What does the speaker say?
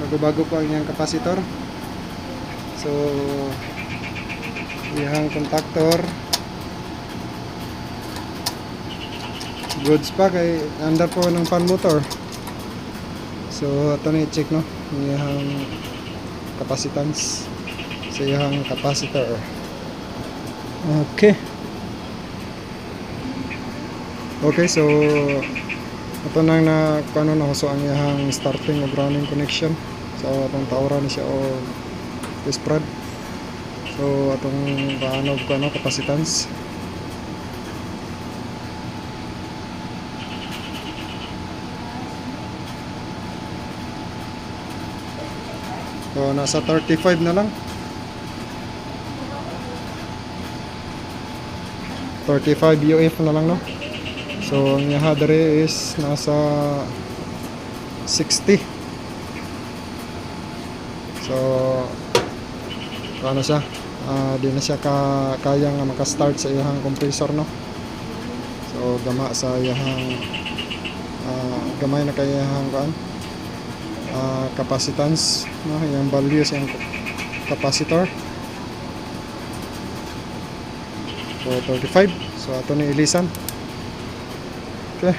bago-bago pa ang iyang capacitor. So iyang contactor goods pa kay under po ng fan motor. So ito na i-check no iyang capacitance sa iyang capacitor. Okay, so ito nang na kano na huso ang iyang starting o grounding connection. So atong taura ni siya o spread. So atong paano kano capacitance. So nasa 35 na lang. 35 UF na lang no. So ang yaha dere is nasa 60. So paano siya? Di na siya kayang maka-start sa iyang compressor no. So gama sa iyang gamay na kayang kuan capacitance no, yung values yung capacitor. So 35. So ato ni ilisan. Okay.